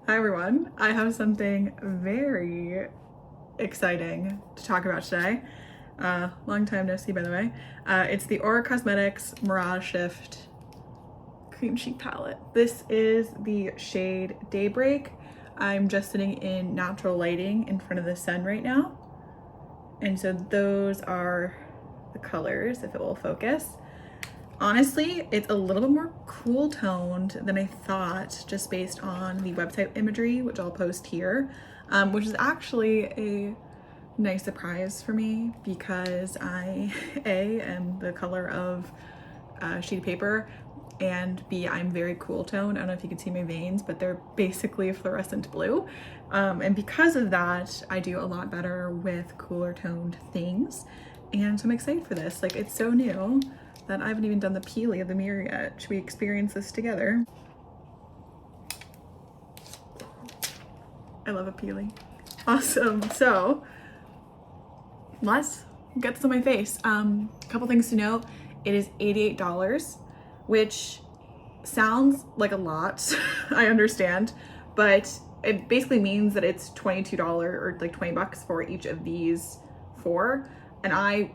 Hi everyone, I have something very exciting to talk about today. Long time no see, by the way. It's the Auric Cosmetics Mirage Shift Cream Cheek Palette. This is the shade Daybreak. I'm just sitting in natural lighting in front of the sun right now. And so those are the colors, if it will focus. Honestly, it's a little bit more cool toned than I thought, just based on the website imagery, which I'll post here, which is actually a nice surprise for me because I, A, am the color of sheet of paper, and B, I'm very cool toned. I don't know if you can see my veins, but they're basically a fluorescent blue. And because of that, I do a lot better with cooler toned things. And so I'm excited for this. Like, it's so new that I haven't even done the peely of the mirror yet. Should we experience this together? I love a peely. Awesome. So let's get this on my face. A couple things to note. It is $88, which sounds like a lot. I understand, but it basically means that it's $22 or like 20 bucks for each of these four. And I,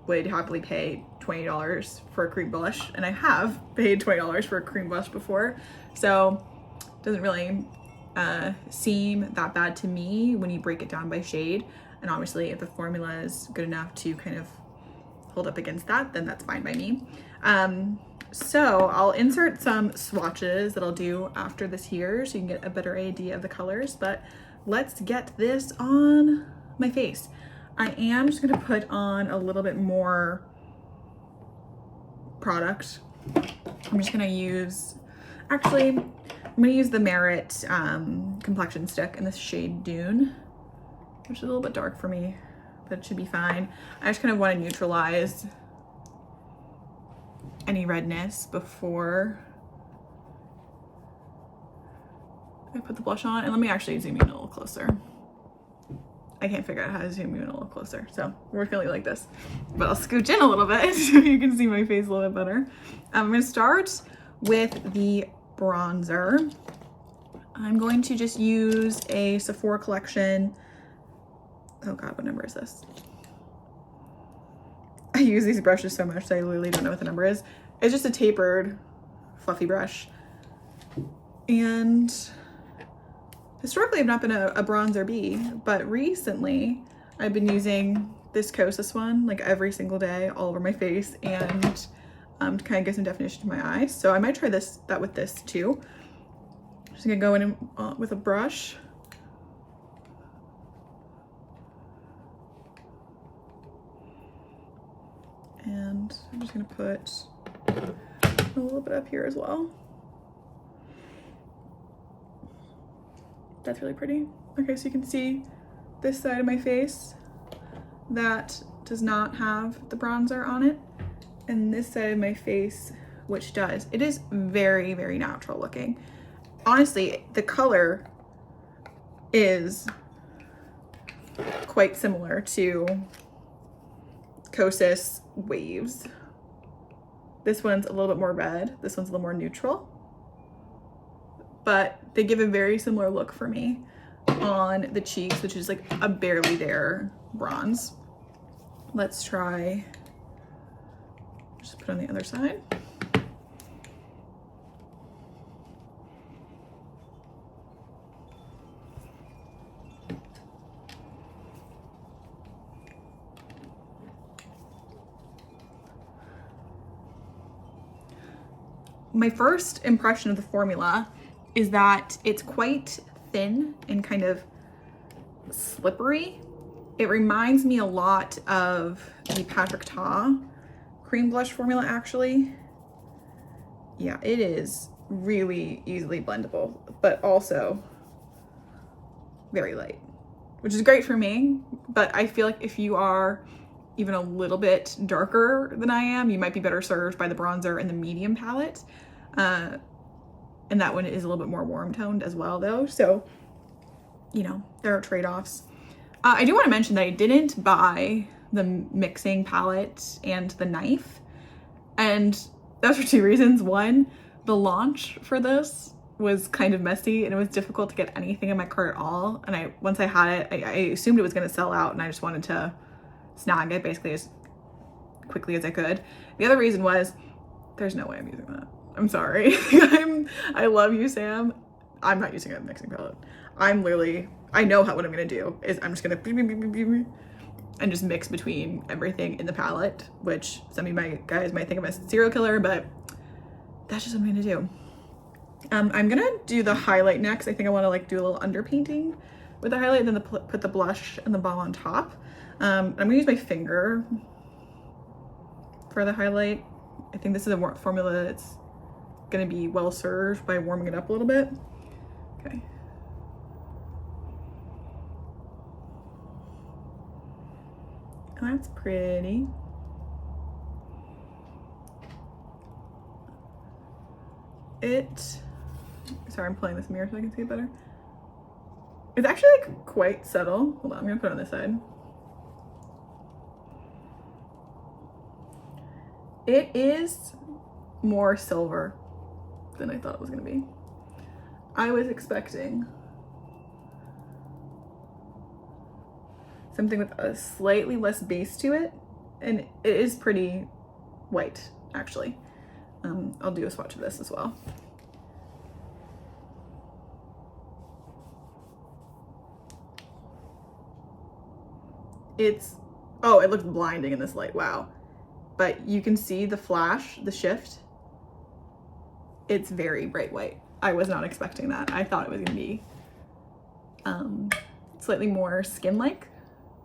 would happily pay $20 for a cream blush, and I have paid $20 for a cream blush before. So it doesn't really seem that bad to me when you break it down by shade. And obviously if the formula is good enough to kind of hold up against that, then that's fine by me. So I'll insert some swatches that I'll do after this here so you can get a better idea of the colors, but let's get this on my face. I am just gonna put on a little bit more product. I'm just gonna use, actually, I'm gonna use the Merit complexion stick in this shade Dune, which is a little bit dark for me, but it should be fine. I just kind of want to neutralize any redness before I put the blush on. And let me actually zoom in a little closer. I can't figure out how to zoom in a little closer, so we're feeling like this. But I'll scooch in a little bit so you can see my face a little bit better. I'm gonna start with the bronzer. I'm going to just use a Sephora collection. Oh God, what number is this? I use these brushes so much that I literally don't know what the number is. It's just a tapered, fluffy brush. And historically, I've not been a bronzer bee, but recently I've been using this Kosas one like every single day all over my face, and to kind of get some definition to my eyes. So I might try that with this too. Just gonna go in with a brush. And I'm just gonna put a little bit up here as well. That's really pretty. Okay, so you can see this side of my face that does not have the bronzer on it, and this side of my face which does. It is very, very natural looking. Honestly, the color is quite similar to Kosas Waves. This one's a little bit more red, this one's a little more neutral, but they give a very similar look for me on the cheeks, which is like a barely there bronze. Let's try, just put on the other side. My first impression of the formula is that it's quite thin and kind of slippery. It reminds me a lot of the Patrick Ta cream blush formula, actually. Yeah, it is really easily blendable, but also very light, which is great for me. But I feel like if you are even a little bit darker than I am, you might be better served by the bronzer in the medium palette. And that one is a little bit more warm toned as well though. So, there are trade-offs. I do want to mention that I didn't buy the mixing palette and the knife. And that's for two reasons. One, the launch for this was kind of messy and it was difficult to get anything in my cart at all. And once I had it, I assumed it was going to sell out, and I just wanted to snag it basically as quickly as I could. The other reason was there's no way I'm using that. I'm sorry. I love you, Sam. I'm not using a mixing palette. I know what I'm going to do is I'm just going to and just mix between everything in the palette, which some of you guys might think I'm a serial killer, but that's just what I'm going to do. I'm gonna do the highlight next. I think I want to like do a little underpainting with the highlight, and then put the blush and the balm on top. I'm gonna use my finger for the highlight. I think this is a formula that's gonna be well served by warming it up a little bit. Okay. Oh, that's pretty. Sorry, I'm pulling this mirror so I can see it better. It's actually like quite subtle. Hold on, I'm gonna put it on this side. It is more silver than I thought it was gonna be. I was expecting something with a slightly less base to it, and it is pretty white, actually. I'll do a swatch of this as well. It looks blinding in this light, wow. But you can see the flash, the shift. It's very bright white. I was not expecting that. I thought it was gonna be slightly more skin-like,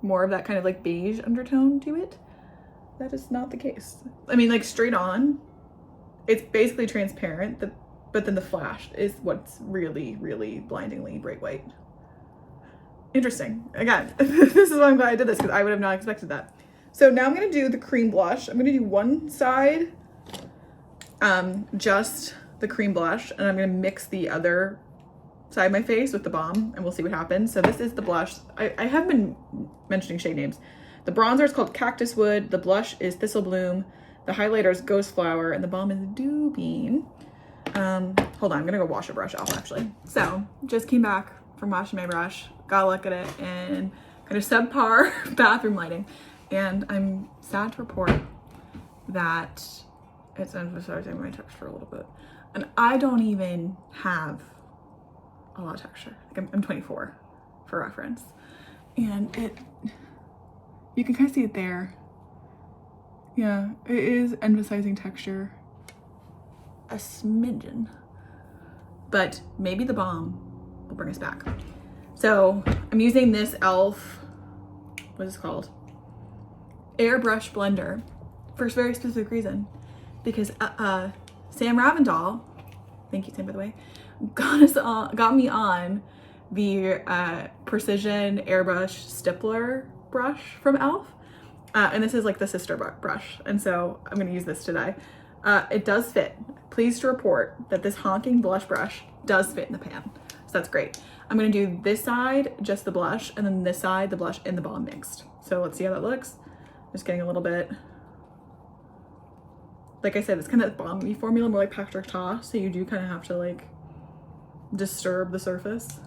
more of that kind of like beige undertone to it. That is not the case. I mean, like straight on, it's basically transparent, but then the flash is what's really, really blindingly bright white. Interesting. Again, this is why I'm glad I did this, because I would have not expected that. So now I'm going to do the cream blush. I'm going to do one side, just the cream blush, and I'm going to mix the other side of my face with the balm, and we'll see what happens. So this is the blush. I have been mentioning shade names. The bronzer is called Cactus Wood. The blush is Thistle Bloom. The highlighter is Ghost Flower, and the balm is Dew Bean. Hold on, I'm going to go wash a brush off, actually. So just came back from washing my brush. Got a look at it, and kind of subpar bathroom lighting, and I'm sad to report that it's emphasizing my texture a little bit, and I don't even have a lot of texture. Like I'm 24 for reference, and you can kind of see it there. Yeah, it is emphasizing texture a smidgen, but maybe the balm will bring us back. So I'm using this e.l.f. what is it called? Airbrush blender for a very specific reason, because Sam Ravendall, thank you Sam by the way, got me on the precision airbrush stippler brush from e.l.f. And this is like the sister brush, and so I'm going to use this today. It does fit. Pleased to report that this honking blush brush does fit in the pan, so that's great. I'm going to do this side, just the blush, and then this side, the blush and the balm mixed. So let's see how that looks. Just getting a little bit, like I said, it's kind of balmy formula, more like Patrick Ta, so you do kind of have to like disturb the surface.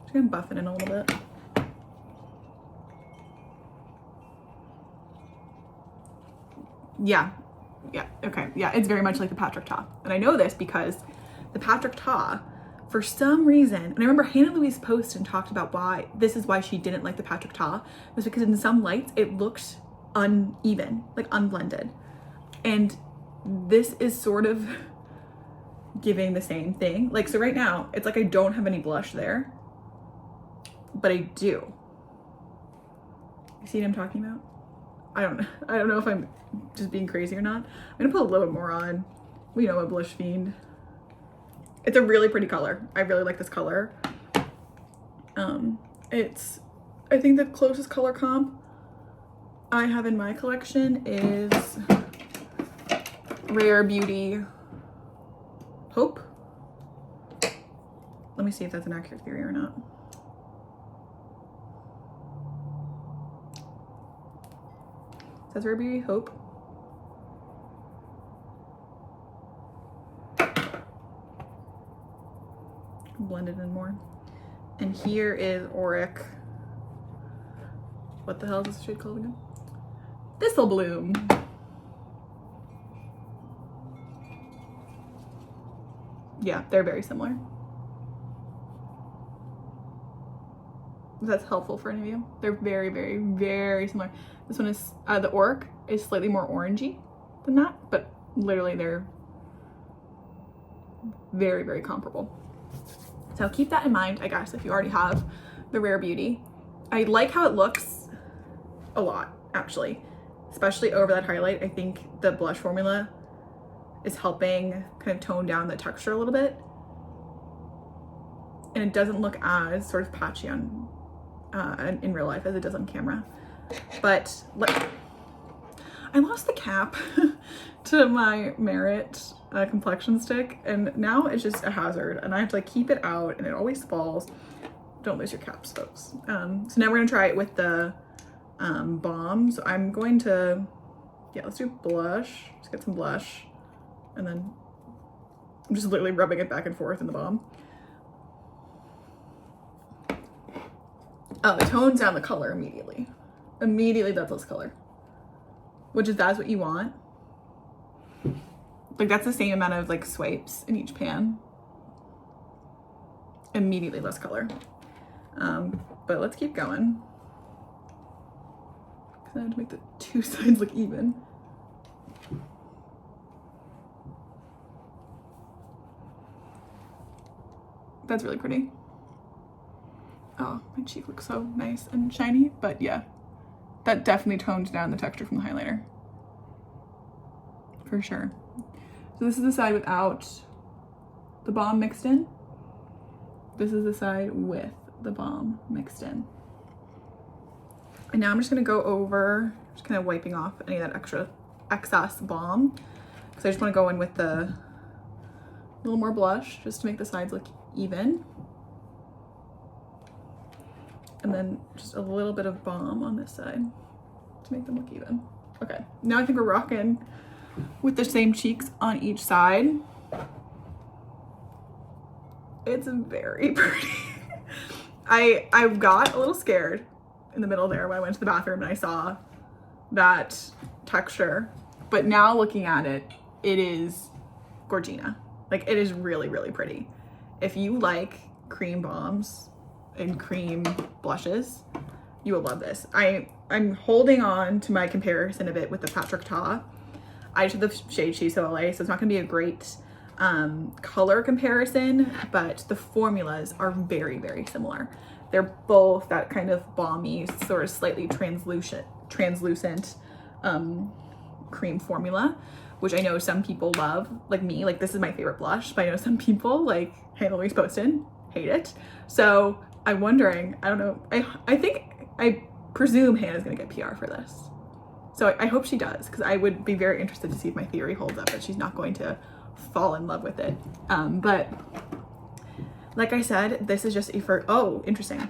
Just gonna buff it in a little bit. Yeah, okay, yeah, it's very much like the Patrick Ta. And I know this because the Patrick Ta, for some reason, and I remember Hannah Louise posted and talked about why she didn't like the Patrick Ta, was because in some lights it looked uneven, like unblended. And this is sort of giving the same thing. Like, so right now, it's like I don't have any blush there, but I do. You see what I'm talking about? I don't know if I'm just being crazy or not. I'm gonna put a little bit more on. We know a blush fiend. It's a really pretty color. I really like this color. It's, I think the closest color comp I have in my collection is Rare Beauty Hope. Let me see if that's an accurate theory or not. says Rare Beauty Hope. Blend it in more. And here is Auric. What the hell is this shade called again? Thistle Bloom. Yeah, they're very similar. If that's helpful for any of you. They're very, very, very similar. This one is, the Auric is slightly more orangey than that, but literally they're very, very comparable. So keep that in mind, I guess, if you already have the Rare Beauty. I like how it looks a lot, actually, especially over that highlight. I think the blush formula is helping kind of tone down the texture a little bit. And it doesn't look as sort of patchy on in real life as it does on camera. But I lost the cap to my Merit complexion stick, and now it's just a hazard, and I have to like keep it out, and it always falls. Don't lose your caps, folks. So now we're gonna try it with the balm. So I'm going to, yeah, let's do blush. Let's get some blush, and then I'm just literally rubbing it back and forth in the balm. Oh, it tones down the color immediately. Immediately that's less color, which is, that's what you want. Like that's the same amount of like swipes in each pan. Immediately less color. But let's keep going. Because I have to make the two sides look even. That's really pretty. Oh, my cheek looks so nice and shiny, but yeah, that definitely tones down the texture from the highlighter. For sure. So this is the side without the balm mixed in. This is the side with the balm mixed in. And now I'm just gonna go over, just kind of wiping off any of that excess balm, because I just wanna go in with the little more blush just to make the sides look even. And then just a little bit of balm on this side to make them look even. Okay, now I think we're rocking with the same cheeks on each side. It's very pretty. I got a little scared in the middle there when I went to the bathroom and I saw that texture, but now looking at it, it is Gorgina. Like, it is really, really pretty. If you like cream balms and cream blushes, you will love this. I'm holding on to my comparison of it with the Patrick Ta. I just have the shade She's So LA, so it's not gonna be a great color comparison, but the formulas are very, very similar. They're both that kind of balmy, sort of slightly translucent cream formula, which I know some people love, like me. Like, this is my favorite blush, but I know some people, like Hannah Louise Poston, hate it. So I'm wondering, I don't know, I presume Hannah's gonna get PR for this. So I hope she does, because I would be very interested to see if my theory holds up, that she's not going to fall in love with it. But like I said, this is just a oh, interesting.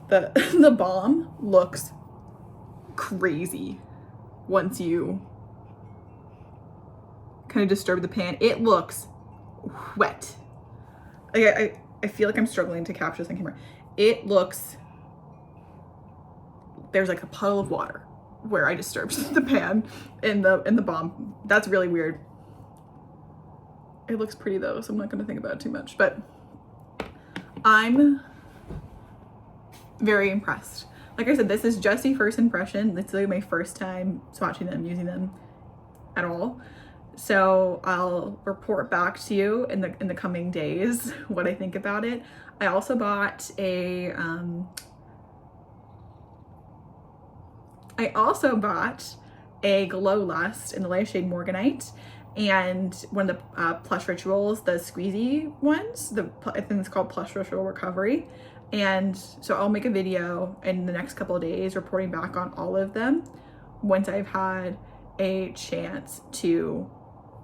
The balm looks crazy once you kind of disturb the pan. It looks wet. I feel like I'm struggling to capture this on camera. It looks, there's like a puddle of water where I disturbed the pan in the balm. That's really weird. It looks pretty though, so I'm not gonna think about it too much, but I'm very impressed. Like I said, this is just a first impression. It's like my first time swatching them, using them at all. So I'll report back to you in the coming days what I think about it. I also bought a Glow Lust in the light shade Morganite, and one of the Plush Rituals, the squeezy ones, I think it's called Plush Ritual Recovery. And so I'll make a video in the next couple of days reporting back on all of them once I've had a chance to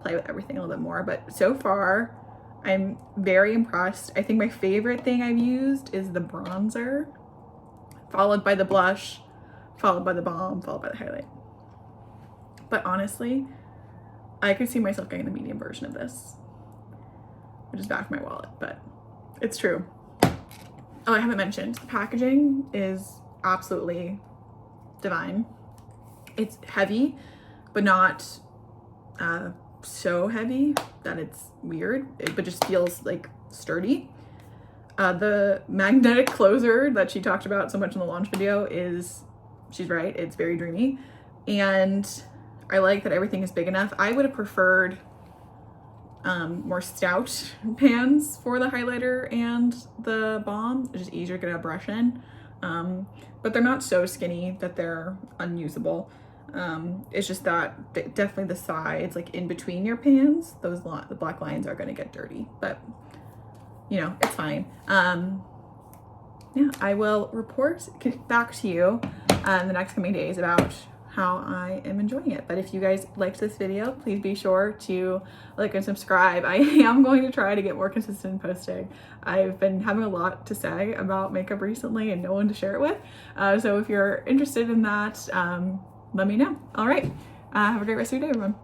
play with everything a little bit more. But so far, I'm very impressed. I think my favorite thing I've used is the bronzer, followed by the blush, followed by the balm, followed by the highlight. But honestly, I could see myself getting the medium version of this, which is bad for my wallet, but it's true. Oh, I haven't mentioned, the packaging is absolutely divine. It's heavy, but not so heavy that it's weird, but just feels like sturdy. The magnetic closer that she talked about so much in the launch video she's right, it's very dreamy. And I like that everything is big enough. I would have preferred more stout pans for the highlighter and the balm. It's just easier to get a brush in. But they're not so skinny that they're unusable. It's just that definitely the sides, like in between your pans, the black lines are gonna get dirty, but you know, it's fine. Yeah, I will report back to you in the next coming days about how I am enjoying it. But if you guys liked this video, please be sure to like and subscribe. I am going to try to get more consistent in posting. I've been having a lot to say about makeup recently and no one to share it with. So if you're interested in that, let me know. All right, have a great rest of your day, everyone.